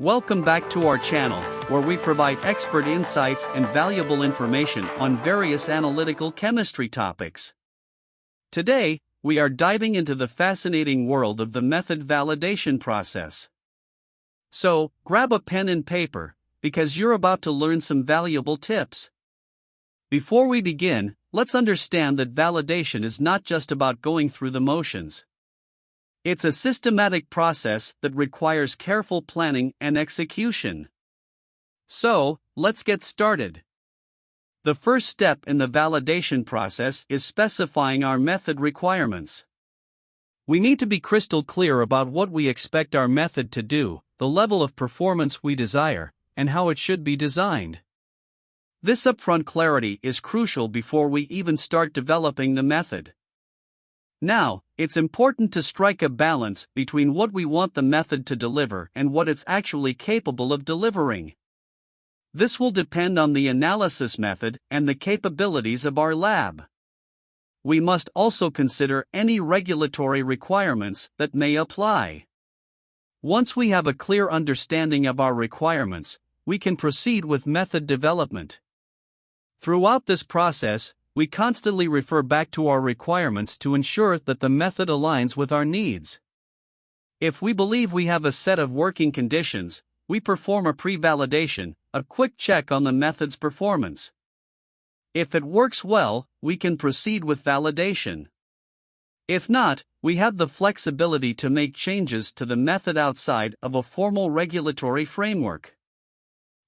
Welcome back to our channel, where we provide expert insights and valuable information on various analytical chemistry topics. Today, we are diving into the fascinating world of the method validation process. So, grab a pen and paper, because you're about to learn some valuable tips. Before we begin, let's understand that validation is not just about going through the motions. It's a systematic process that requires careful planning and execution. So, let's get started. The first step in the validation process is specifying our method requirements. We need to be crystal clear about what we expect our method to do, the level of performance we desire, and how it should be designed. This upfront clarity is crucial before we even start developing the method. Now, it's important to strike a balance between what we want the method to deliver and what it's actually capable of delivering. This will depend on the analysis method and the capabilities of our lab. We must also consider any regulatory requirements that may apply. Once we have a clear understanding of our requirements, we can proceed with method development. Throughout this process, we constantly refer back to our requirements to ensure that the method aligns with our needs. If we believe we have a set of working conditions, we perform a pre-validation, a quick check on the method's performance. If it works well, we can proceed with validation. If not, we have the flexibility to make changes to the method outside of a formal regulatory framework.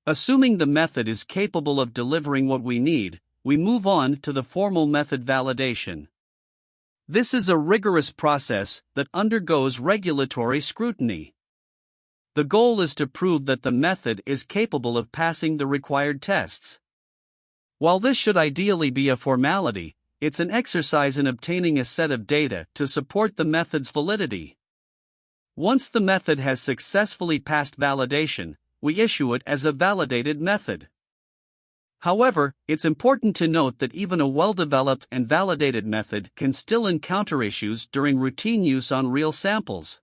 Assuming the method is capable of delivering what we need, we move on to the formal method validation. This is a rigorous process that undergoes regulatory scrutiny. The goal is to prove that the method is capable of passing the required tests. While this should ideally be a formality, it's an exercise in obtaining a set of data to support the method's validity. Once the method has successfully passed validation, we issue it as a validated method. However, it's important to note that even a well-developed and validated method can still encounter issues during routine use on real samples.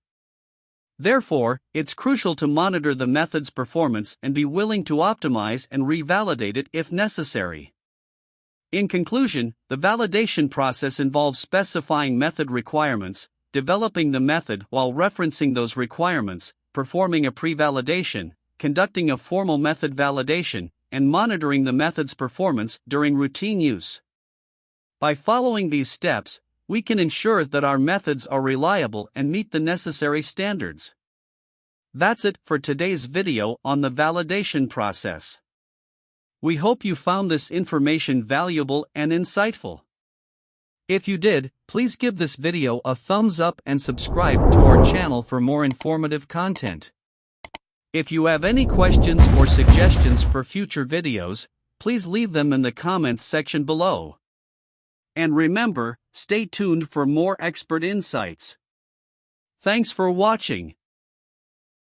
Therefore, it's crucial to monitor the method's performance and be willing to optimize and revalidate it if necessary. In conclusion, the validation process involves specifying method requirements, developing the method while referencing those requirements, performing a pre-validation, conducting a formal method validation, and monitoring the method's performance during routine use. By following these steps, we can ensure that our methods are reliable and meet the necessary standards. That's it for today's video on the validation process. We hope you found this information valuable and insightful. If you did, please give this video a thumbs up and subscribe to our channel for more informative content. If you have any questions or suggestions for future videos, please leave them in the comments section below. And remember, stay tuned for more expert insights. Thanks for watching.